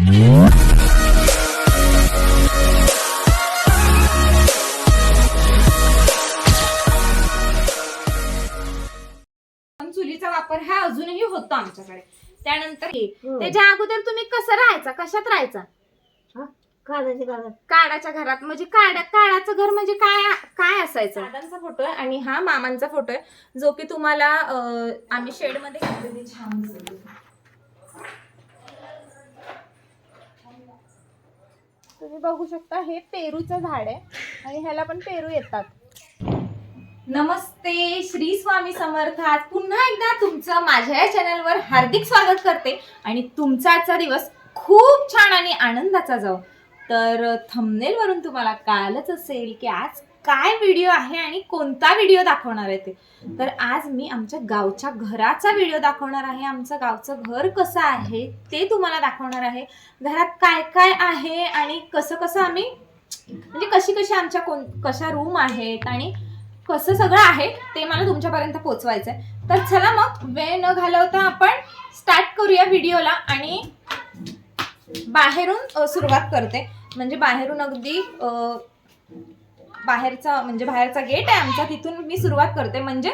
चुलीचा वापर हा अजूनही होतो आमच्याकडे. त्यानंतर त्याच्या अगोदर तुम्ही कसं राहायचा, कशात राहायचा? काडाच्या घरात. म्हणजे काडाचं घर म्हणजे काय काय असायचं? दादांचा फोटो आहे आणि हा मामांचा फोटो आहे, जो की तुम्हाला आम्ही शेड मध्ये घातलेली. छान तुम्ही बघू शकता, हे पेरूचं झाड आहे आणि ह्याला पण पेरू येतात. नमस्ते, श्री स्वामी समर्थ. आज पुन्हा एकदा तुमचं माझ्या या चॅनलवर हार्दिक स्वागत करते आणि तुमचा आजचा दिवस खूप छान आणि आनंदाचा जाऊ. तर थंबनेल वरून तुम्हाला कळलंच असेल की आज काय व्हिडिओ आहे आणि कोणता व्हिडिओ दाखवणार आहे ते. तर आज मी आमच्या गावच्या घराचा व्हिडिओ दाखवणार आहे. आमचं गावचं घर कसं आहे ते तुम्हाला दाखवणार आहे. घरात काय काय आहे आणि कसं कसं आम्ही, म्हणजे कशी कशी आमच्या कशा रूम आहेत आणि कसं सगळं आहे ते मला तुमच्यापर्यंत पोहोचवायचंय. तर चला मग वेळ न घालवता आपण स्टार्ट करूया व्हिडिओला. आणि बाहेरून सुरुवात करते. म्हणजे बाहेरून अगदी बाहेरचा गेट आहे आमचा, तिथून मी सुरुवात करते. म्हणजे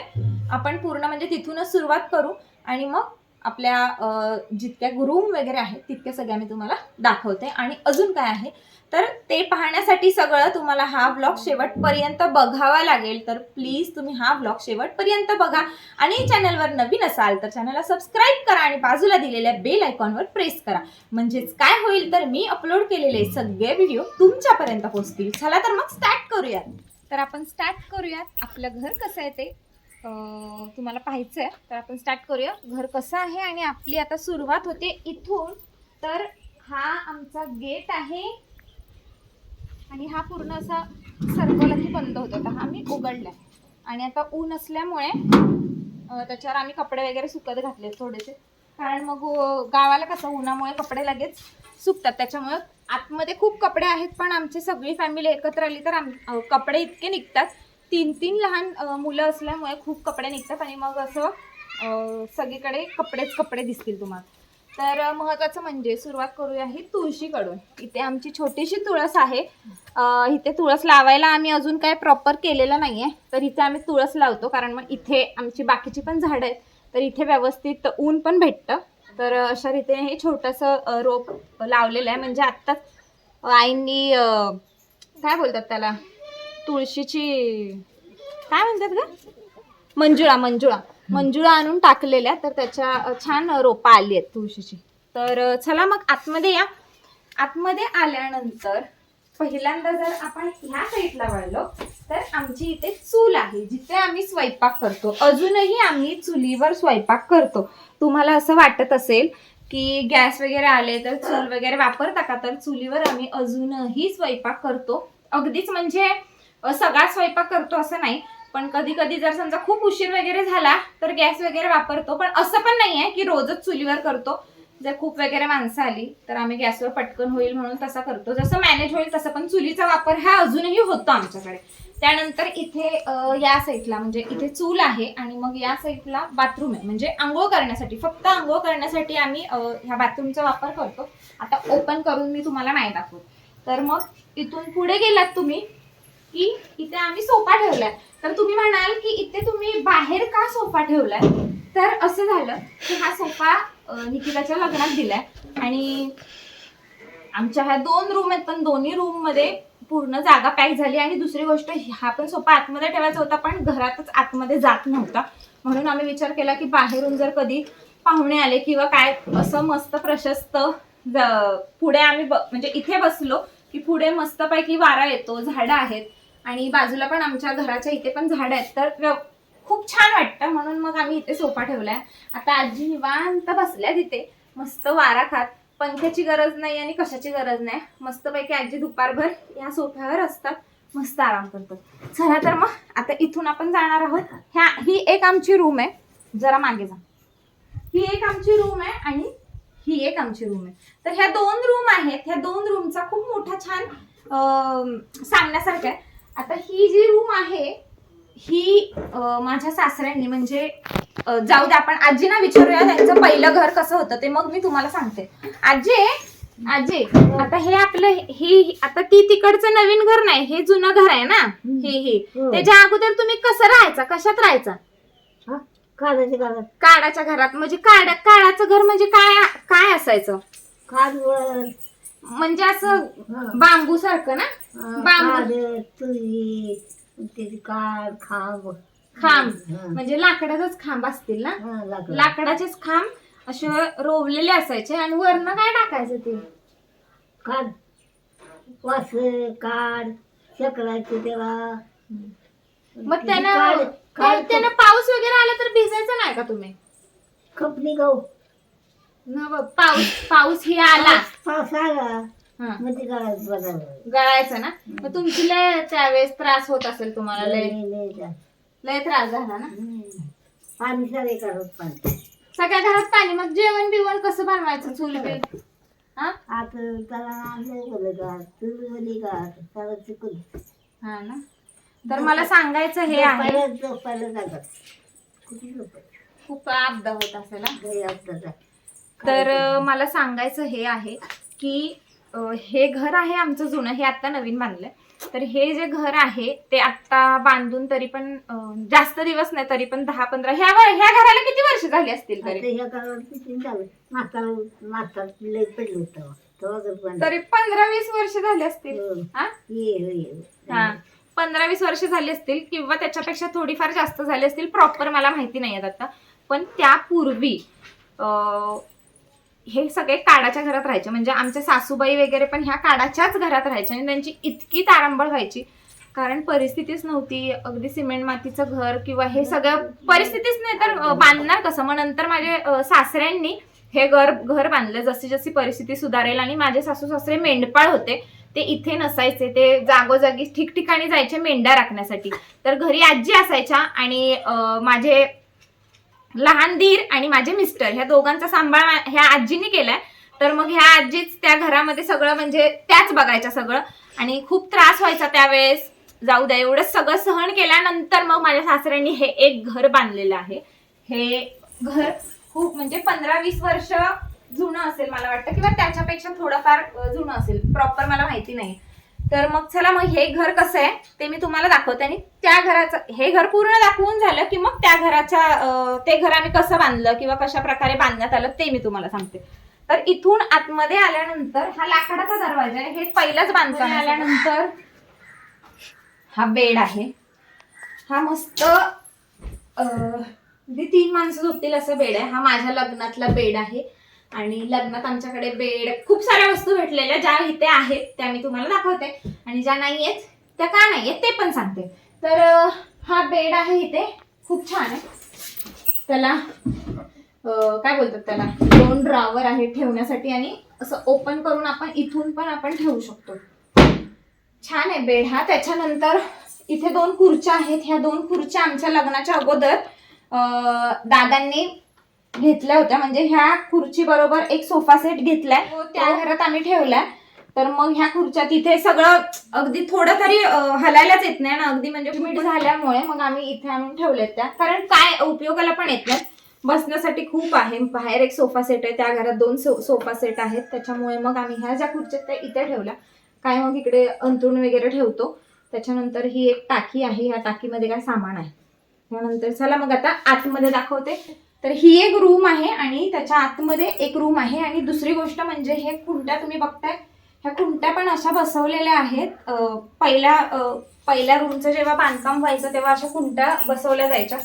आपण पूर्ण म्हणजे तिथूनच सुरुवात करू आणि मग आपल्या जितक्या रूम वगैरे आहेत तितक्या सगळ्या मी तुम्हाला दाखवते. आणि अजून काय आहे तर ते पाहण्यासाठी सगळं तुम्हाला हा व्लॉग शेवटपर्यंत बघावा लागेल. तर प्लीज तुम्ही हा व्लॉग शेवटपर्यंत बघा. आणि चॅनलवर नवीन असाल तर चॅनलला सबस्क्राईब करा आणि बाजूला दिलेल्या बेल आयकॉनवर प्रेस करा. म्हणजेच काय होईल तर मी अपलोड केलेले सगळे व्हिडिओ तुमच्यापर्यंत पोहोचतील. चला तर मग स्टार्ट करूयात. तर आपण स्टार्ट करूयात. आपलं घर कसं आहे ते तुम्हाला पाहायचं आहे. तर आपण स्टार्ट करूया. घर कसं आहे आणि आपली आता सुरुवात होते इथून. तर हा आमचा गेट आहे आणि हा पूर्ण असा सर्कल की बंद होता. तर हा मी उघडलाय आणि आता ऊन असल्यामुळे त्याच्यावर आम्ही कपडे वगैरे सुकत घातले थोडेसे. कारण मग गावाला कसं उन्हामुळे कपडे लगेच सुकतात, त्याच्यामुळे आतमध्ये खूप कपडे आहेत. पण आमची सगळी फॅमिली एकत्र आली तर कपडे इतके निघतात. 3-3 लहान मुलं असल्यामुळे खूप कपडे निघतात आणि मग असं सगळीकडे कपडेच कपडे दिसतील तुम्हाला. तर महत्त्वाचं म्हणजे सुरुवात करूया ही तुळशीकडून. इथे आमची छोटीशी तुळस आहे. इथे तुळस लावायला आम्ही अजून काय प्रॉपर केलेलं नाही आहे. तर इथे आम्ही तुळस लावतो कारण मग इथे आमची बाकीची पण झाडं आहेत, तर इथे व्यवस्थित ऊन पण भेटतं. तर अशा रीतीने हे छोटंसं रोप लावलेलं आहे. म्हणजे आत्ताच आईंनी काय बोलतात त्याला, तुळशीची काय म्हणतात ग, मंजुळा आणून टाकलेल्या. तर त्याच्या छान रोपा आली आहेत तुळशीची. तर चला मग आतमध्ये या. आतमध्ये आल्यानंतर पहिल्यांदा जर आपण ह्या साईडला वळलो तर आमची इथे चूल आहे, जिथे आम्ही स्वयंपाक करतो. अजूनही आम्ही चुलीवर स्वयंपाक करतो. तुम्हाला असं वाटत असेल की गॅस वगैरे आले तर चूल वगैरे वापरता का, तर चुलीवर आम्ही अजूनही स्वयंपाक करतो. अगदीच म्हणजे सगळा स्वयंपाक करतो असं नाही, पण कधी कधी जर समजा खूप उशीर वगैरे झाला तर गॅस वगैरे वापरतो. पण असं पण नाही आहे की रोजच चुलीवर करतो. जर खूप वगैरे माणसं आली तर आम्ही गॅसवर पटकन होईल म्हणून तसा करतो, जसं मॅनेज होईल तसं. पण चुलीचा वापर हा अजूनही होतो आमच्याकडे. त्यानंतर इथे या साईडला म्हणजे इथे चूल आहे आणि मग या साईडला बाथरूम आहे. म्हणजे आंघोळ करण्यासाठी, फक्त आंघोळ करण्यासाठी आम्ही ह्या बाथरूमचा वापर करतो. आता ओपन करून मी तुम्हाला नाही दाखवत. तर मग इथून पुढे गेलात तुम्ही की इथे आम्ही सोफा ठेवलाय. तर तुम्ही म्हणाल की इथे तुम्ही बाहेर का सोफा ठेवलाय, तर असं झालं की हा सोफा निकिताच्या लग्नात दिलाय आणि आमच्या ह्या 2 रूम आहेत, पण दोन्ही रूम मध्ये पूर्ण जागा पॅक झाली. आणि दुसरी गोष्ट, हा पण सोफा आतमध्ये ठेवायचा होता पण घरातच आतमध्ये जात नव्हता. म्हणून आम्ही विचार केला की बाहेरून जर कधी पाहुणे आले किंवा काय असं मस्त प्रशस्त पुढे आम्ही म्हणजे इथे बसलो की पुढे मस्तपैकी वारा येतो, झाडं आहेत आणि बाजूला पण आमच्या घराच्या इथे पण झाडं आहेत. तर खूप छान वाटतं, म्हणून मग आम्ही इथे सोफा ठेवलाय. आता आजी निवांत बसल्या तिथे मस्त वारा खात. पंख्याची गरज नाही आणि कशाची गरज नाही. मस्तपैकी आजी दुपारभर या सोफ्यावर असतात, मस्त आराम करतात. चला तर मग आता इथून आपण जाणार आहोत. ही एक आमची रूम आहे, जरा मागे जा. ही एक आमची रूम आहे आणि ही एक आमची रूम आहे. तर ह्या 2 रूम आहेत. ह्या 2 रूमचा खूप मोठा छान सांगण्यासारखं आहे. आता ही जी रूम आहे ही माझ्या सासऱ्यांनी, म्हणजे जाऊ दे आपण आजींना विचारूया त्यांचं पहिलं घर कसं होतं ते, मग मी तुम्हाला सांगते. आजी आजी आता हे आपलं हे आता ती तिकडचं नवीन घर नाही, हे जुनं घर आहे ना. हे त्याच्या अगोदर तुम्ही कसं राहायचा, कशात राहायचा? काढायचे घरात. काडाच्या घरात म्हणजे काडाचं घर म्हणजे काय काय असायचं? काढवळ म्हणजे असं बांबू सारखं ना. बांबू तुरी त्याची काढ खांब खांब म्हणजे लाकडाचाच खांब असतील ना. लाकडाचेच खांब असे रोवलेले असायचे आणि वरनं काय टाकायचं ते? काढ वास काढ शेकडायचं तेव्हा. मग त्यानं पाऊस वगैरे आला तर भिजायचं नाही का तुम्ही? खपली गाव पाऊस ही आला, पाऊस आला मग ते गळायचं ना. मग तुमची लय त्यावेळेस त्रास होत असेल तुम्हाला, लय त्रास झाला ना. पाणी सगळे करत पाणी सगळ्या घरात पाणी. मग जेवण बिवण कसं बनवायचं? चूल बिल आता त्याला हा ना. तर मला सांगायचं हे आहे, खूप अपदा होत असेल ना. तर मला सांगायचं हे आहे की हे घर आहे आमचं जुनं, हे आता नवीन बांधलंय. तर हे जे घर आहे ते आता बांधून तरी पण जास्त दिवस नाही, तरी पण 10-15 ह्या घराला किती वर्ष झाली असतील तरी? तरी 15-20 वर्ष झाली असतील. हा 15-20 वर्ष झाली असतील किंवा त्याच्यापेक्षा थोडीफार जास्त झाली असतील, प्रॉपर मला माहिती नाही आता. पण त्यापूर्वी हे सगळे काडाच्या घरात राहायचे. म्हणजे आमच्या सासूबाई वगैरे पण ह्या काडाच्याच घरात राहायच्या आणि त्यांची इतकी तारांबळ व्हायची कारण परिस्थितीच नव्हती. अगदी सिमेंट मातीचं घर किंवा हे सगळं परिस्थितीच नाही तर बांधणार कसं. मग नंतर माझे सासऱ्यांनी हे घर बांधलं जशी जशी परिस्थिती सुधारेल. आणि माझे सासू सासरे मेंढपाळ होते, ते इथे नसायचे, ते जागोजागी ठिकठिकाणी जायचे मेंढ्या राखण्यासाठी. तर घरी आजी असायच्या आणि माझे लहान दीर आणि माझे मिस्टर ह्या दोघांचा सांभाळ ह्या आजीने केलाय. तर मग ह्या आजीच त्या घरामध्ये सगळं म्हणजे त्याच बघायच्या सगळं. आणि खूप त्रास व्हायचा त्यावेळेस. जाऊ द्या, एवढं सगळं सहन केल्यानंतर मग माझ्या सासऱ्यांनी हे एक घर बांधलेलं आहे. हे घर खूप म्हणजे 15-20 वर्ष जुनं असेल मला वाटतं, किंवा त्याच्यापेक्षा थोडंफार जुनं असेल, प्रॉपर मला माहिती नाही. तर मग चला, मग हे घर कसं आहे ते मी तुम्हाला दाखवते. आणि त्या घराचं हे घर पूर्ण दाखवून झालं की मग त्या घराच्या ते घर आम्ही कसं बांधलं किंवा कशा प्रकारे बांधण्यात आलं ते मी तुम्हाला सांगते. तर इथून आतमध्ये आल्यानंतर हा लाकडाचा दरवाजा आहे. हे पहिलंच बांधकाम आल्यानंतर हा बेड आहे. हा मस्त 3 माणसं झोपतील असं बेड आहे. हा माझ्या लग्नातला बेड आहे. आणि लग्नात आमच्याकडे बेड खूप साऱ्या वस्तू भेटलेल्या, ज्या इथे आहेत त्या मी तुम्हाला दाखवते आणि ज्या नाहीयेत त्या का नाहीयेत ते पण सांगते. तर हा बेड आहे इथे, खूप छान आहे. त्याला काय बोलतात, त्याला 2 ड्रॉवर आहे ठेवण्यासाठी आणि असं ओपन करून आपण इथून पण आपण ठेवू शकतो. छान आहे बेड हा. त्याच्यानंतर इथे 2 खुर्च्या आहेत. ह्या 2 खुर्च्या आमच्या लग्नाच्या अगोदर दादांनी घेतल्या होत्या. म्हणजे ह्या खुर्ची बरोबर एक सोफा सेट घेतलाय, त्या घरात आम्ही ठेवलाय. तर मग ह्या खुर्च्या तिथे सगळं अगदी थोडं तरी हलायलाच येत नाही ना, अगदी म्हणजे मीठ झाल्यामुळे मग आम्ही इथे आणून ठेवल्यात त्या. कारण काय उपयोगाला पण येत नाही, बसण्यासाठी खूप आहे. बाहेर एक सोफा सेट आहे, त्या घरात 2 सोफा सेट आहेत. त्याच्यामुळे मग आम्ही ह्या ज्या खुर्च्या त्या इथे ठेवल्या. काय मग इकडे अंथरुण वगैरे ठेवतो. त्याच्यानंतर ही एक टाकी आहे, ह्या टाकीमध्ये काय सामान आहे. त्यानंतर चला मग आता आतमध्ये दाखवते. तर ही एक रूम आहे आणि त्याच्या आतमध्ये एक रूम आहे. आणि दुसरी गोष्ट म्हणजे हे कुंड्या तुम्ही बघताय, ह्या कुंड्या पण अशा बसवलेल्या आहेत. पहिल्या रूमचं जेव्हा बांधकाम व्हायचं तेव्हा अशा कुंड्या बसवल्या जायच्या.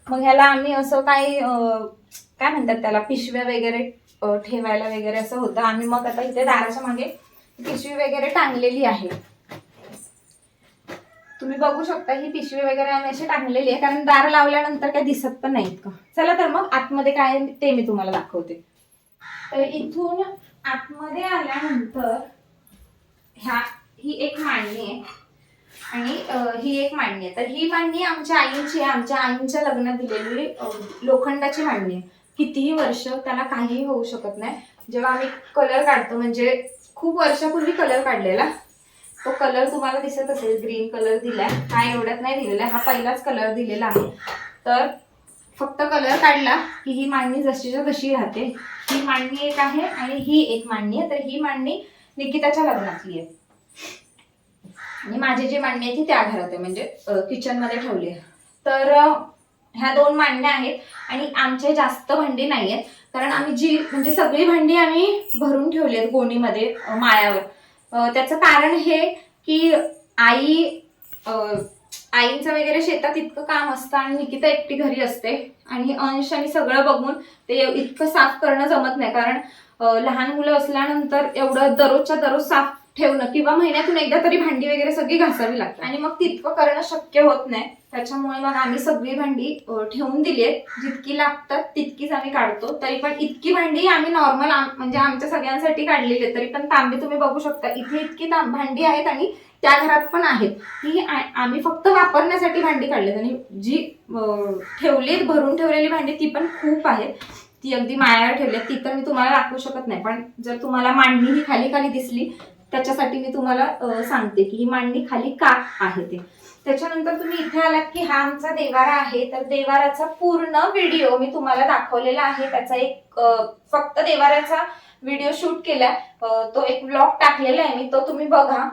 मग ह्याला आम्ही असं काय म्हणतात त्याला, पिशव्या वगैरे ठेवायला वगैरे असं होतं. आम्ही मग आता इथे दाराच्या मागे पिशवी वगैरे टांगलेली आहे. तुम्ही बघू शकता ही पिशवी वगैरे आम्ही अशी टांगलेली आहे, कारण दार लावल्यानंतर काही दिसत पण नाहीत का. चला तर मग आतमध्ये काय ते मी तुम्हाला दाखवते. तर इथून आतमध्ये आल्यानंतर ही एक मांडणी आहे आणि ही एक मांडणी आहे. तर ही मांडणी आमच्या आईंची आहे. आमच्या आईंच्या लग्नात दिलेली लोखंडाची मांडणी आहे. कितीही वर्ष त्याला काहीही होऊ शकत नाही. जेव्हा आम्ही कलर काढतो, म्हणजे खूप वर्षापूर्वी कलर काढलेला, तो कलर तुम्हाला दिसत असेल, ग्रीन कलर दिलाय. हा एवढ्यात नाही दिलेला, हा पहिलाच कलर दिलेला आहे. तर फक्त कलर काढला की ही मांडणी जशीच्या तशी राहते. ही मांडणी एक आहे आणि ही एक मांडणी आहे. तर ही मांडणी निकिताच्या लग्नातली आहे आणि माझी जी मांडणी आहे ती त्या घरात आहे, म्हणजे किचन मध्ये ठेवली आहे. तर ह्या 2 मांडण्या आहेत आणि आमचे जास्त भांडी नाही आहेत, कारण आम्ही जी म्हणजे सगळी भांडी आम्ही भरून ठेवली आहेत गोणीमध्ये माळ्यावर. त्याचं कारण हे की आईंचं वगैरे शेतात इतकं काम असतं आणि निकिता एकटी घरी असते आणि अंश आणि सगळं बघून ते इतकं साफ करणं जमत नाही, कारण लहान मुलं असल्यानंतर एवढं दररोजच्या दररोज साफ ठेवणं किंवा महिन्यातून एकदा तरी भांडी वगैरे सगळी घासावी लागतात आणि मग तितकं करणं शक्य होत नाही. त्याच्यामुळे मग आम्ही सगळी भांडी ठेवून दिली आहेत. जितकी लागतात तितकीच आम्ही काढतो. तरी पण इतकी भांडी आम्ही नॉर्मल म्हणजे आमच्या सगळ्यांसाठी काढलेली आहे. तरी पण तांबे तुम्ही बघू शकता, इथे इतकी भांडी आहेत आणि त्या घरात पण आहेत. ही आम्ही फक्त वापरण्यासाठी भांडी काढलीत आणि जी ठेवलीत भरून ठेवलेली भांडी ती पण खूप आहेत. ती अगदी माळ्यावर ठेवली ती तर मी तुम्हाला दाखवू शकत नाही, पण जर तुम्हाला मांडणी ही खाली खाली दिसली त्याच्यासाठी मी तुम्हाला सांगते की ही मांडणी खाली का आहे ते. त्याच्यानंतर तुम्ही इथे आलात की हा आमचा देवारा आहे. तर देवाराचा पूर्ण व्हिडिओ मी तुम्हाला दाखवलेला आहे. त्याचा एक फक्त देवाऱ्याचा व्हिडिओ शूट केलाय, तो एक ब्लॉग टाकलेला आहे मी, तो तुम्ही बघा.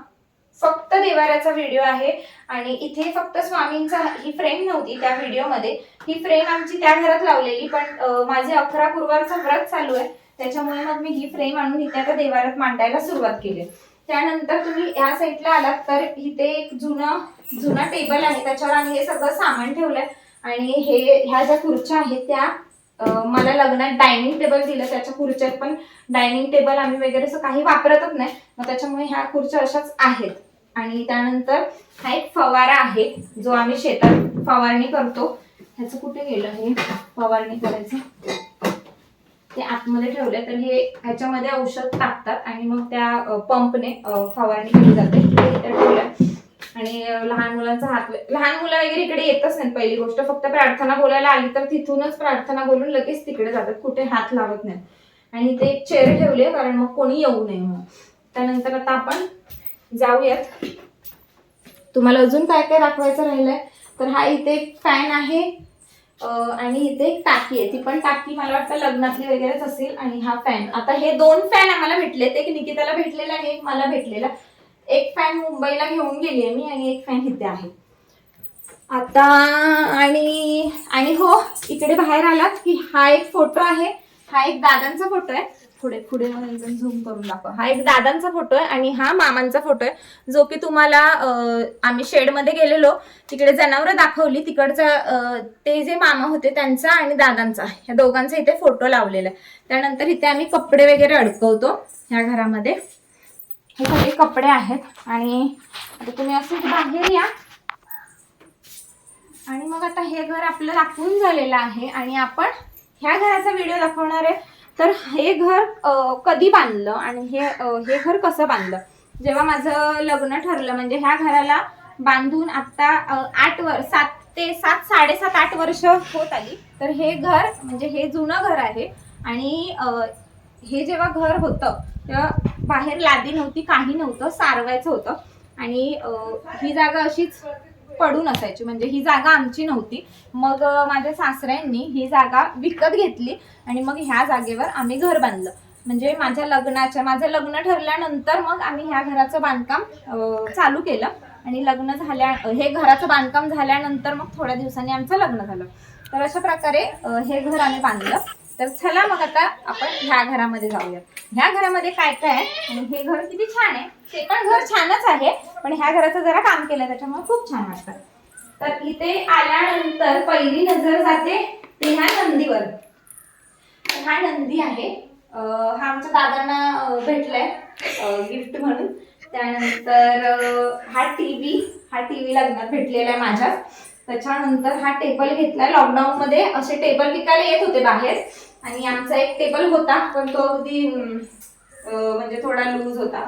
फक्त देवाऱ्याचा व्हिडिओ आहे आणि इथे फक्त स्वामींचा ही फ्रेम नव्हती त्या व्हिडिओमध्ये. ही फ्रेम आमची त्या घरात लावलेली, पण माझे 11 गुरुवारचं व्रत चालू आहे त्याच्यामुळे मग मी ही फ्रेम आणून इथे त्या देवाऱ्यात मांडायला सुरुवात केली. त्यानंतर तुम्ही या साईडला आलात तर इथे एक जुना टेबल आहे, त्याच्यावर आम्ही हे सगळं सामान ठेवलंय आणि ह्या ज्या खुर्च्या आहेत त्या मला लग्नात डायनिंग टेबल दिलं, त्याच्या खुर्च्यात पण डायनिंग टेबल आम्ही वगैरे असं काही वापरतच नाही, मग त्याच्यामुळे ह्या खुर्च्या अशाच आहेत. आणि त्यानंतर हा एक फवारा आहे जो आम्ही शेतात फवारणी करतो. ह्याचं कुठे गेलं हे फवारणी करायचं, ते आतमध्ये ठेवले. तर हे ह्याच्यामध्ये औषध टाकतात आणि मग त्या पंपने फवारणी केली जाते. इथे ठेवलंय आणि लहान मुलं वगैरे इकडे येतच नाहीत. पहिली गोष्ट फक्त प्रार्थना बोलायला आली तर तिथूनच प्रार्थना बोलून लगेच तिकडे जातात, कुठे हात लावत नाहीत. आणि ते एक चेअर ठेवले कारण मग कोणी येऊ नये म्हणून. त्यानंतर आता आपण जाऊयात, तुम्हाला अजून काय काय दाखवायचं राहिलंय. तर हा इथे एक फॅन आहे आणि इथे एक टाकी आहे, ती पण टाकी मला वाटतं लग्नातली वगैरेच असेल. आणि हा फॅन, आता हे 2 फॅन आम्हाला भेटलेत, एक निकिताला भेटलेला आणि एक मला भेटलेला. एक फॅन मुंबईला घेऊन गेली आहे मी आणि एक फॅन इथे आहे आता. आणि हो, इकडे बाहेर आलात की हा एक फोटो आहे, हा एक दादांचा फोटो आहे. पुढे मला झूम करून दाखव. हा एक दादांचा फोटो आहे आणि हा मामांचा फोटो आहे, जो की तुम्हाला आम्ही शेडमध्ये गेलेलो तिकडे जनावरं दाखवली, तिकडचा ते जे मामा होते त्यांचा आणि दादांचा, ह्या दोघांचा इथे फोटो लावलेला आहे. त्यानंतर इथे आम्ही कपडे वगैरे अडकवतो ह्या घरामध्ये. हे सगळे कपडे आहेत आणि आता तुम्ही असं बाहेर या. आणि मग आता हे घर आपलं दाखवून झालेलं आहे आणि आपण ह्या घराचा व्हिडिओ दाखवणार आहे. तर हे घर कधी बांधलं आणि हे घर कसं बांधलं. जेव्हा माझं लग्न ठरलं, म्हणजे ह्या घराला बांधून आता 7.5-8 वर्ष होत आली. तर हे घर म्हणजे हे जुनं घर आहे आणि हे जेव्हा घर होतं तेव्हा बाहेर लादी नव्हती, काही नव्हतं, सारवायचं होतं आणि ही जागा अशीच पडून असायची, म्हणजे ही जागा आमची नव्हती. मग माझ्या सासऱ्यांनी ही जागा विकत घेतली आणि मग ह्या जागेवर आम्ही घर बांधलं. म्हणजे माझं लग्न ठरल्यानंतर मग आम्ही ह्या घराचं बांधकाम चालू केलं आणि हे घराचं बांधकाम झाल्यानंतर मग थोड्या दिवसांनी आमचं लग्न झालं. तर अशा प्रकारे हे घर आम्ही बांधलं. तर चला मग आता आपण ह्या घरामध्ये जाऊया. ह्या घरामध्ये काय काय आहे आणि हे घर किती छान आहे. ते पण घर छानच आहे, पण ह्या घराचं जरा काम केलं त्याच्यामुळे खूप छान वाटतं. तर इथे आल्यानंतर पहिली नजर जाते ते ह्या नंदीवर. हा नंदी आहे, हा आमच्या दादांना भेटलाय गिफ्ट म्हणून. त्यानंतर हा टीव्ही लग्नात भेटलेला आहे माझ्या. त्याच्यानंतर हा टेबल घेतलाय. लॉकडाऊन मध्ये असे टेबल विकायला येत होते बाहेर आणि आमचा एक टेबल होता, पण तो अगदी म्हणजे थोडा लूज होता,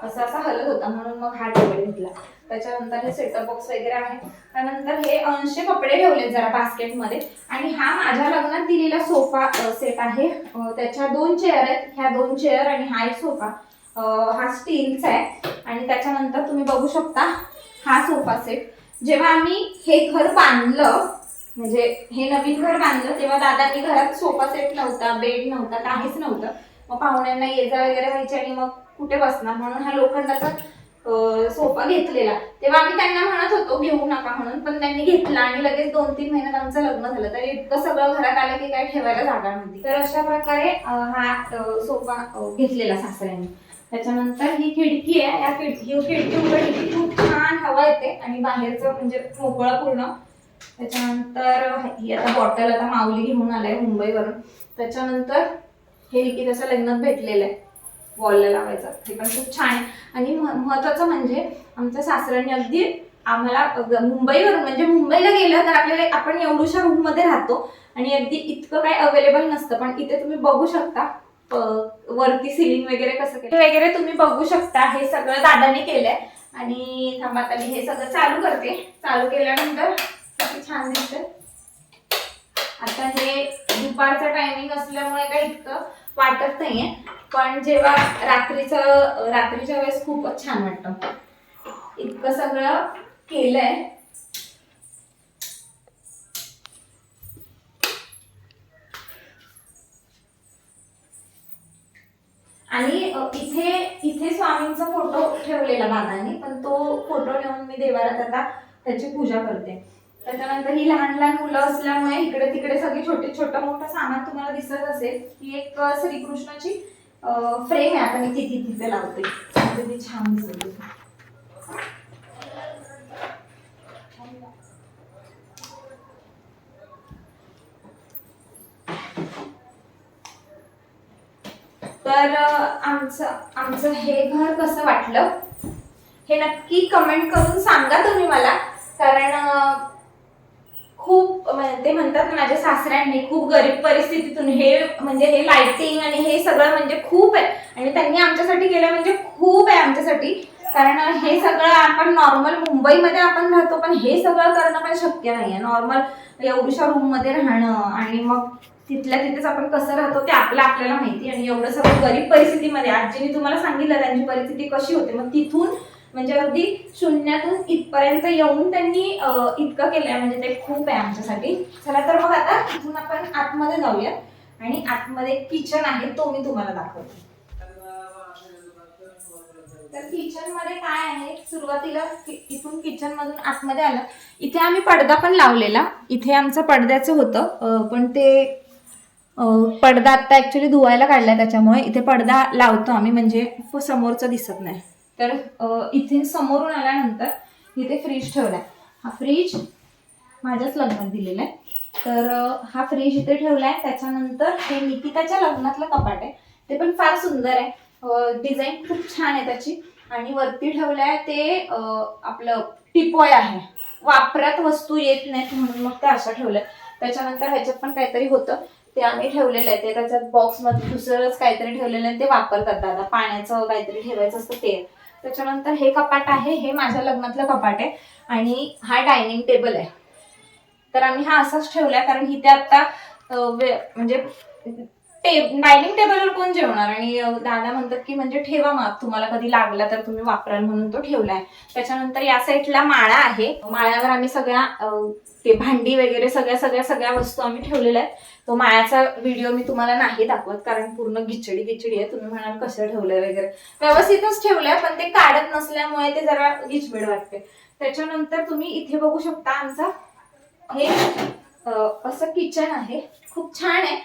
असा हलत होता, म्हणून मग हा टेबल घेतला. त्याच्यानंतर हे सेटअप बॉक्स वगैरे आहे. त्यानंतर हे अंशे कपडे ठेवले जरा बास्केटमध्ये. आणि हा माझ्या लग्नात दिलेला सोफा सेट आहे. त्याच्या 2 चेअर आहेत, ह्या 2 चेअर आणि हा एक सोफा. हा स्टीलचा आहे. आणि त्याच्यानंतर तुम्ही बघू शकता हा सोफा सेट. जेव्हा आम्ही हे घर बांधलं म्हणजे हे नवीन घर बांधलं तेव्हा दादांनी घरात सोफा सेट नव्हता, बेड नव्हता, काहीच नव्हतं. मग पाहुण्यांना ये जा वगैरे व्हायची आणि मग कुठे बसणार, म्हणून हा लोखंडाचा सोफा घेतलेला. तेव्हा आम्ही त्यांना म्हणत होतो घेऊ नका म्हणून, पण त्यांनी घेतला आणि लगेच 2-3 महिन्यात आमचं लग्न झालं. तर इतकं सगळं घरात आलं की काही ठेवायला जागा नव्हती. तर अशा प्रकारे हा सोफा घेतलेला सासऱ्यांनी. त्याच्यानंतर ही खिडकी आहे, या खिडकी उघडली की खूप छान हवा येते आणि बाहेरचं म्हणजे मोकळं पूर्ण. त्याच्यानंतर ही आता बॉटल आता माऊली घेऊन आलाय मुंबईवरून. त्याच्यानंतर हे की त्याच्या लग्नात भेटलेलं आहे वॉलला लावायचं, ते पण खूप छान आहे. आणि महत्वाचं म्हणजे आमच्या सासऱ्यांनी अगदी आम्हाला मुंबईवरून, म्हणजे मुंबईला गेलं तर आपल्याला आपण एवढ्याशा रूम मध्ये राहतो आणि अगदी इतकं काही अवेलेबल नसतं, पण इथे तुम्ही बघू शकता वरती सिलिंग वगैरे कसं केलं वगैरे तुम्ही बघू शकता. हे सगळं दादाने केलंय. आणि थांबा आता मी हे सगळं चालू करते. चालू केल्यानंतर किती छान दिसतंय. आता हे दुपारचं टायमिंग असल्यामुळे काही इतकं वाटत नाहीये, पण जेव्हा रात्रीच्या वेळेस खूपच छान वाटतं. इतकं सगळं केलंय. आणि इथे स्वामींचा फोटो ठेवलेला दादांनी, पण तो फोटो नेऊन मी देवारात आता त्याची पूजा करते. त्याच्यानंतर ही लहान लहान मुलं असल्यामुळे इकडे तिकडे सगळी छोटं मोठं सामान तुम्हाला दिसत असेल. ही एक श्रीकृष्णाची फ्रेम आहे. आता मी तिथे लावते, ती छान दिसत. तर आमचं हे घर कसं वाटलं हे नक्की कमेंट करून सांगा तुम्ही मला. कारण खूप ते म्हणतात ना, माझ्या सासऱ्यांनी खूप गरीब परिस्थितीतून हे लाइटिंग आणि हे सगळं म्हणजे खूप आहे. आणि त्यांनी आमच्यासाठी केलं म्हणजे खूप आहे आमच्यासाठी. कारण हे सगळं आपण नॉर्मल मुंबईमध्ये आपण राहतो, पण हे सगळं करणं पण शक्य नाहीये. नॉर्मल एवढ्या रूम मध्ये राहणं आणि मग तिथल्या तिथेच आपण कसं राहतो ते आपल्याला माहिती. आणि एवढं सगळं गरीब परिस्थितीमध्ये आजीने तुम्हाला सांगितलं त्यांची परिस्थिती कशी होती. मग तिथून म्हणजे अगदी शून्यातून इथपर्यंत येऊन त्यांनी इतकं केलंय म्हणजे ते खूप आहे आमच्यासाठी. चला तर मग आता इथून आपण आतमध्ये जाऊया. आणि आतमध्ये किचन आहे तो मी तुम्हाला दाखवते. तर किचन मध्ये काय आहे, सुरुवातीला इथून किचन मधून आतमध्ये आलं. इथे आम्ही पडदा पण लावलेला. इथे आमचं पडद्याचं होतं, पण ते पडदा आता ऍक्च्युली धुवायला काढलाय, त्याच्यामुळे इथे पडदा लावतो आम्ही, म्हणजे समोरचं दिसत नाही. तर इथे समोरून आल्यानंतर इथे फ्रीज ठेवलाय. हा फ्रीज माझ्याच लग्नात दिलेला आहे. तर हा फ्रीज इथे ठेवलाय. त्याच्यानंतर हे निकिताच्या लग्नातलं कपाट आहे, ते पण फार सुंदर आहे. डिझाईन खूप छान आहे त्याची. आणि वरती ठेवलाय ते आपलं टिपॉय आहे. वापरात वस्तू येत नाहीत म्हणून मग ते असं ठेवलंय. त्याच्यानंतर ह्याच्यात पण काहीतरी होतं ते आम्ही ठेवलेलं आहे. ते त्याच्यात बॉक्स मध्ये दुसरंच काहीतरी ठेवलेलं आहे, ते वापरतात दादा. पाण्याचं काहीतरी ठेवायचं असतं ते. त्याच्यानंतर हे कपाट आहे, हे माझ्या लग्नातलं कपाट आहे. आणि हा डायनिंग टेबल आहे. तर आम्ही हा असाच ठेवलाय, कारण इथे आता म्हणजे डायनिंग टेबलवर कोण जेवणार. आणि दादा म्हणतात की म्हणजे ठेवा मग, तुम्हाला कधी लागला तर तुम्ही वापराल म्हणून तो ठेवलाय. त्याच्यानंतर या साईडला माळा आहे. माळ्यावर आम्ही सगळ्या ते भांडी वगैरे सगळ्या वस्तू आम्ही ठेवलेल्या आहेत. तो माळ्याचा व्हिडिओ मी तुम्हाला नाही दाखवत, कारण पूर्ण गिचडी आहे. तुम्ही म्हणाल कसं ठेवलंय वगैरे. व्यवस्थितच ठेवलंय, पण ते काढत नसल्यामुळे ते जरा गिचबीड वाटते. त्याच्यानंतर तुम्ही इथे बघू शकता आमचं हे असं किचन आहे. खूप छान आहे.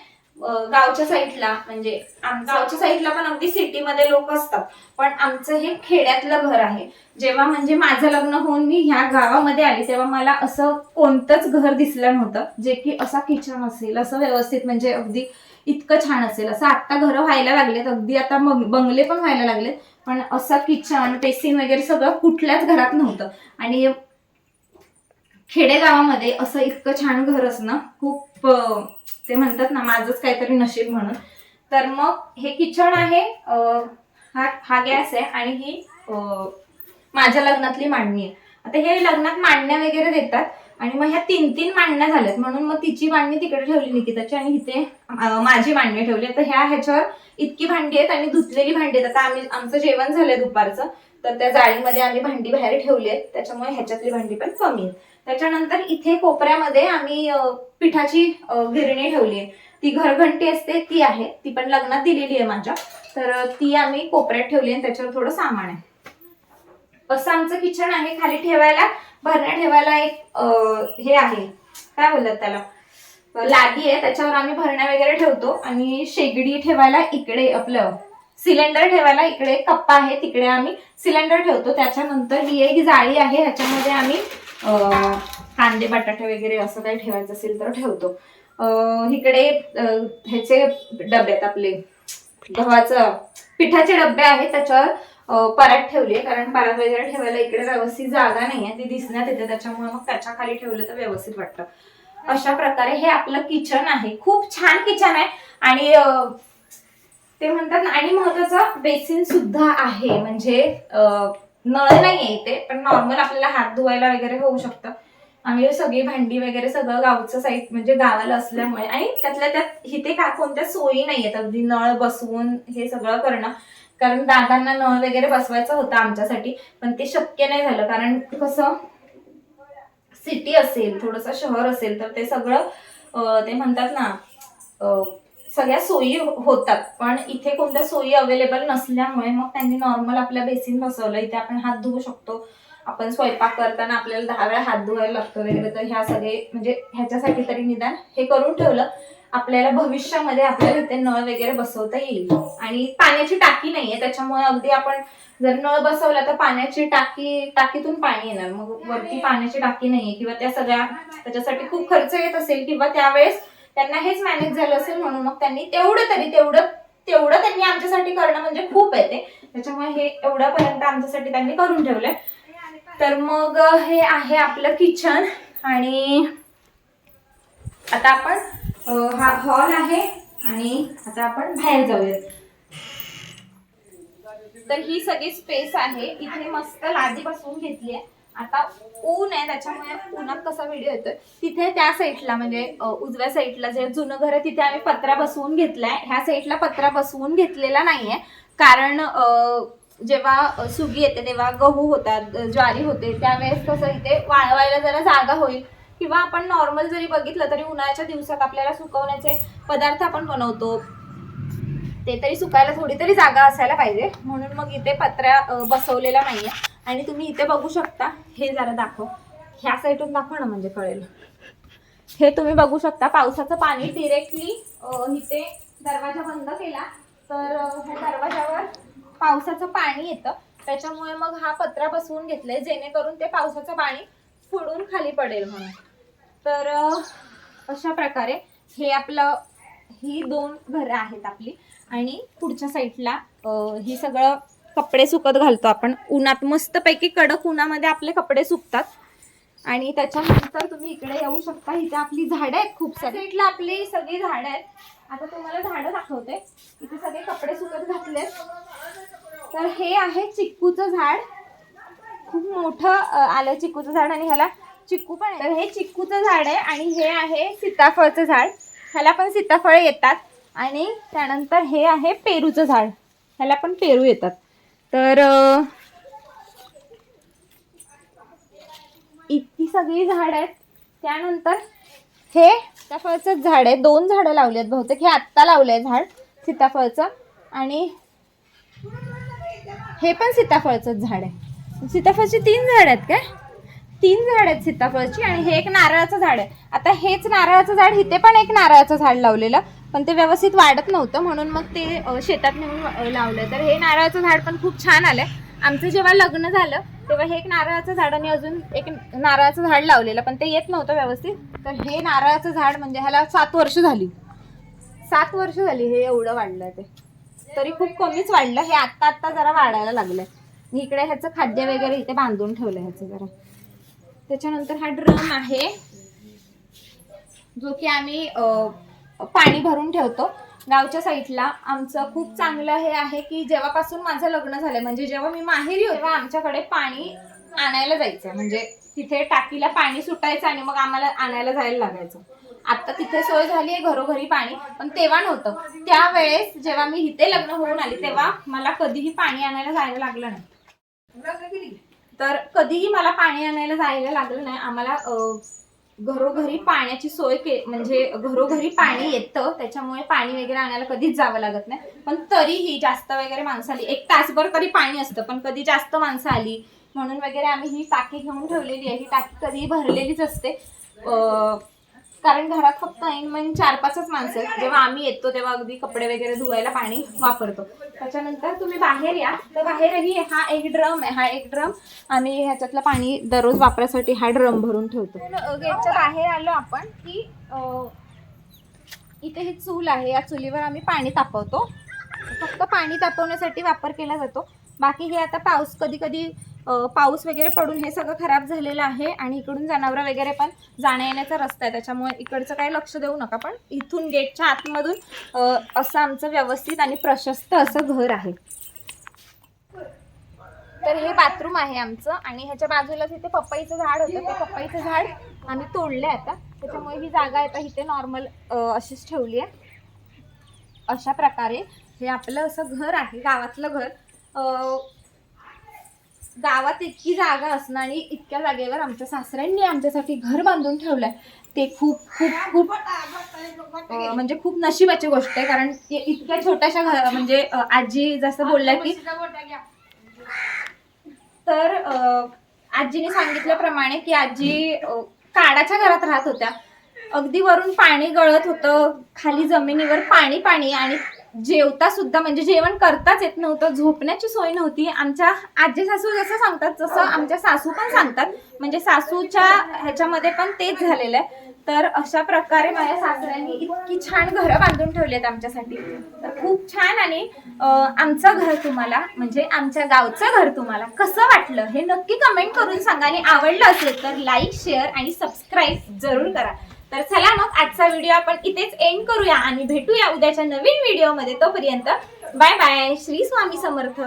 गावच्या साईडला, म्हणजे गावच्या साईडला पण अगदी सिटीमध्ये लोक असतात, पण आमचं हे खेड्यातलं घर आहे. जेव्हा म्हणजे माझं लग्न होऊन मी ह्या गावामध्ये आली तेव्हा मला असं कोणतंच घर दिसलं नव्हतं जे की असा किचन असेल, असं व्यवस्थित म्हणजे अगदी इतकं छान असेल. असं आता घरं व्हायला लागलेत, अगदी आता बंगले पण व्हायला लागलेत, पण असं किचन बेसिन वगैरे सगळं कुठल्याच घरात नव्हतं. आणि खेडेगावामध्ये असं इतकं छान घर असणं खूप, ते म्हणतात ना माझंच काहीतरी नशीब म्हणून. तर मग हे किचन आहे. हा गॅस आहे आणि ही माझ्या लग्नातली मांडणी आहे. आता हे लग्नात मांडण्या वगैरे देतात, आणि मग ह्या 3-3 मांडण्या झाल्यात, म्हणून मग तिची मांडणी तिकडे ठेवली निकिताची आणि इथे माझी मांडणी ठेवली. तर ह्याच्यावर इतकी भांडी आहेत आणि धुतलेली भांडी आहेत. आता आमचं जेवण झालंय दुपारचं, तर त्या जाळीमध्ये आम्ही भांडी बाहेर ठेवली आहेत, त्याच्यामुळे ह्याच्यातली भांडी पण कमी आहेत. त्याच्यानंतर इथे कोपऱ्यामध्ये आम्ही पिठाची गिरणी ठेवली आहे. ती घरघंटी असते ती आहे, ती पण लग्नात दिलेली आहे माझ्या, तर ती आम्ही कोपऱ्यात ठेवली आणि त्याच्यावर थोडं सामान आहे. असं आमचं किचन आहे. खाली ठेवायला भरण्या ठेवायला एक हे आहे, काय बोलतात त्याला, लादी आहे, त्याच्यावर आम्ही भरण्या वगैरे ठेवतो. आणि शेगडी ठेवायला इकडे, आपलं सिलेंडर ठेवायला इकडे कप्पा आहे, तिकडे आम्ही सिलेंडर ठेवतो. त्याच्यानंतर ही एक जाळी आहे, ह्याच्यामध्ये आम्ही कांदे बटाटे वगैरे असं काही ठेवायचं असेल तर ठेवतो. इकडे ह्याचे डबे आहेत, आपले गव्हाचं पिठाचे डबे आहेत, त्याच्यावर परात ठेवली, कारण परात वगैरे ठेवायला इकडे व्यवस्थित जागा नाहीये, ती दिसण्यात येते, त्याच्यामुळे मग त्याच्या खाली ठेवलं तर व्यवस्थित वाटतं. अशा प्रकारे हे आपलं किचन आहे. खूप छान किचन आहे. आणि ते म्हणतात ना, आणि महत्वाचं बेसिन सुद्धा आहे, म्हणजे नळ नाहीये इथे, पण नॉर्मल आपल्याला हात धुवायला वगैरे होऊ शकतं. आम्ही सगळी भांडी वगैरे सगळं गावचं साईड म्हणजे गावाला असल्यामुळे, आणि त्यातल्या त्यात इथे कोणत्या सोयी नाहीयेत अगदी नळ बसवून हे सगळं करणं, कारण दादांना नळ वगैरे बसवायचं होतं आमच्यासाठी, पण ते शक्य नाही झालं. कारण कसं, सिटी असेल, थोडंसं शहर असेल, तर ते सगळं ते म्हणतात ना, सगळ्या सोयी होतात, पण इथे कोणत्या सोयी अवेलेबल नसल्यामुळे मग त्यांनी नॉर्मल आपल्या बेसिन बसवलं. इथे आपण हात धुवू शकतो. आपण स्वयंपाक करताना आपल्याला 10 वेळा हात धुवायला लागतो वगैरे, तर ह्या सगळे म्हणजे ह्याच्यासाठी तरी निदान हे करून ठेवलं. आपल्याला भविष्यामध्ये आपल्याला इथे नळ वगैरे बसवता येईल. आणि पाण्याची टाकी नाहीये, त्याच्यामुळे अगदी आपण जर नळ बसवला तर पाण्याची टाकीतून पाणी येणार, मग वरती पाण्याची टाकी नाहीये, किंवा त्या सगळ्या त्याच्यासाठी खूप खर्च येत असेल, किंवा त्यावेळेस त्यांना हेच मॅनेज झालं असेल, म्हणून मग त्यांनी तेवढं त्यांनी आमच्यासाठी करणं म्हणजे खूप येते, त्याच्यामुळे हे एवढ्यापर्यंत आमच्यासाठी त्यांनी करून ठेवलंय. तर मग हे आहे आपलं किचन. आणि आता आपण हा हॉल आहे, आणि आता आपण बाहेर जाऊयात. तर ही सगळी स्पेस आहे. इथे मस्त लादी बसवून घेतली आहे. आता ऊन आहे, त्याच्यामुळे उन्हात कसा व्हिडिओ येतोय, तिथे त्या साईडला म्हणजे उजव्या साईडला जे जुनं घर आहे तिथे आम्ही पत्रा बसवून घेतलाय. ह्या साईडला पत्रा बसवून घेतलेला नाहीये, कारण जेव्हा सुगी येते तेव्हा गहू होतात, ज्वारी होते, त्यावेळेस कसं इथे वाळवायला जरा जागा होईल, किंवा आपण नॉर्मल जरी बघितलं तरी उन्हाळ्याच्या दिवसात आपल्याला सुकवण्याचे पदार्थ आपण बनवतो, ते तरी सुकायला थोडी तरी जागा असायला पाहिजे, म्हणून मग इथे पत्रा बसवलेला नाहीये. आणि तुम्ही इथे बघू शकता, हे जरा दाखव, ह्या साईडून दाखव ना म्हणजे कळेल. हे तुम्ही बघू शकता, पावसाचं पाणी डिरेक्टली इथे दरवाजा बंद केला तर ह्या दरवाजावर पावसाचं पाणी येतं, त्याच्यामुळे मग हा पत्रा बसवून घेतलाय, जेणेकरून ते पावसाचं पाणी फुडून खाली पडेल म्हणून. तर अशा प्रकारे हे आपलं, ही 2 घरं आहेत आपली. आणि पुढच्या साईडला ही सगळं कपडे सुकत घालतो आपण उन्हात, मस्तपैकी कडक उन्हामध्ये आपले कपडे सुकतात. आणि त्याच्यानंतर तुम्ही इकडे येऊ शकता, इथे आपली झाडं आहेत खूप सारी, साईडला आपली सगळी झाडं आहेत. आता तुम्हाला झाडं दाखवते, इथे सगळे कपडे सुकत घातलेत. तर हे आहे चिक्कूचं झाड, खूप मोठं आलं चिक्कूचं झाड, आणि ह्याला चिक्कू पण आहे. तर हे चिक्कूचं झाड आहे, आणि हे आहे सीताफळचं झाड, ह्याला पण सीताफळ येतात. आणि त्यानंतर हे आहे पेरूचं झाड, ह्याला पण पेरू येतात. तर इतकी सगळी झाड आहेत. त्यानंतर हे सीताफळचं झाड आहे, 2 झाडं लावली आहेत बहुतेक, हे आत्ता लावलंय झाड सीताफळचं. आणि हे पण सीताफळचंच झाड आहे. सीताफळची 3 झाड आहेत काय, 3 झाड आहेत सीताफळची, आणि हे एक नारळाचं झाड आहे. आता हेच नारळाचं झाड, इथे पण एक नारळाचं झाड लावलेलं, पण ते व्यवस्थित वाढत नव्हतं, म्हणून मग ते शेतात नेऊन लावलं. तर हे नारळाचं झाड पण खूप छान आलंय. आमचं जेव्हा लग्न झालं तेव्हा हे एक नारळाचं झाड आणि अजून एक नारळाचं झाड लावलेलं, पण ते येत नव्हतं व्यवस्थित. तर हे नारळाचं झाड म्हणजे ह्याला 7 वर्ष झाली, 7 वर्ष झाली हे एवढं वाढलं. ते तरी खूप कमीच वाढलं, हे आत्ता जरा वाढायला लागलंय. इकडे ह्याचं खाद्य वगैरे इथे बांधून ठेवलंय ह्याचं जरा. त्याच्यानंतर हा ड्रम आहे, जो की आम्ही पाणी भरून ठेवतो. गावच्या साईडला आमचं खूप चांगलं हे आहे की जेव्हापासून माझं लग्न झालंय, म्हणजे जेव्हा मी माहेरी होते तेव्हा आमच्याकडे पाणी आणायला जायचं, म्हणजे तिथे टाकीला पाणी सुटायचं आणि मग आम्हाला आणायला जायला लागायचं. आता तिथे सोय झाली आहे घरोघरी पाणी, पण तेव्हा नव्हतं. त्यावेळेस जेव्हा मी इथे लग्न होऊन आली तेव्हा मला कधीही पाणी आणायला जायला लागलं नाही. तर कधीही मला पाणी आणायला जायला लागलं नाही. आम्हाला घरोघरी पाण्याची सोय म्हणजे घरोघरी पाणी येतं, त्याच्यामुळे पाणी वगैरे आणायला कधीच जावं लागत नाही. पण तरीही जास्त वगैरे माणसं आली, 1 तासभर कधी पाणी असतं, पण कधी जास्त माणसं आली म्हणून वगैरे आम्ही ही टाकी घेऊन ठेवलेली आहे. ही टाकी कधी भरलेलीच असते, कारण घरात फक्त ऐन 4-5च माणसं आहेत. जेव्हा आम्ही येतो तेव्हा अगदी कपडे वगैरे धुवायला पाणी वापरतो. त्याच्यानंतर तुम्ही बाहेर या तर बाहेरही हा एक ड्रम आहे. हा एक ड्रम आम्ही ह्याच्यातलं पाणी दररोज वापरासाठी हा ड्रम भरून ठेवतो. गेटच्या बाहेर आलो आपण की इथे ही चूल आहे. या चुलीवर आम्ही पाणी तापवतो. फक्त पाणी तापवण्यासाठी वापर केला जातो. बाकी हे आता कधी कधी पाऊस वगैरे पडून हे सगळं खराब झालेलं आहे आणि इकडून जनावरं वगैरे पण जाण्या येण्याचा रस्ता आहे, त्याच्यामुळे इकडचं काही लक्ष देऊ नका. पण इथून गेटच्या आतमधून असं आमचं व्यवस्थित आणि प्रशस्त असं घर आहे. तर हे बाथरूम आहे आमचं आणि ह्याच्या बाजूलाच इथे पपईचं झाड होतं. ते पपईचं झाड आम्ही तोडले आता, त्याच्यामुळे ही जागा आता इथे नॉर्मल अशीच ठेवली आहे. अशा प्रकारे हे आपलं असं घर आहे, गावातलं घर. गावात इतकी जागा असणं आणि इतक्या जागेवर आमच्या सासऱ्यांनी आमच्यासाठी घर बांधून ठेवलंय ते खूप खूप खूप म्हणजे खूप नशिबाची गोष्ट आहे. कारण इतक्या छोट्याशा घर, म्हणजे आजी जसं बोलल्या की, तर आजीने सांगितल्याप्रमाणे की आजी काडाच्या घरात राहत होत्या. अगदी वरून पाणी गळत होतं, खाली जमिनीवर पाणी पाणी, आणि जेवता सुद्धा म्हणजे जेवण करताच येत नव्हतं, झोपण्याची सोय नव्हती. आमच्या आजी सासू जसं सांगतात तसं आमच्या सासू पण सांगतात, म्हणजे सासूच्या ह्याच्यामध्ये पण तेच झालेलं आहे. तर अशा प्रकारे माझ्या सासऱ्यांनी इतकी छान घरं बांधून ठेवली आहेत आमच्यासाठी. तर खूप छान. आणि आमचं घर तुम्हाला, म्हणजे आमच्या गावचं घर तुम्हाला कसं वाटलं हे नक्की कमेंट करून सांगा. आणि आवडलं असेल तर लाईक, शेअर आणि सबस्क्राईब जरूर करा. तर चला मग आजचा व्हिडिओ आपण इथेच एंड करूया आणि भेटूया उद्याच्या नवीन व्हिडिओमध्ये. तोपर्यंत बाय बाय. श्री स्वामी समर्थ.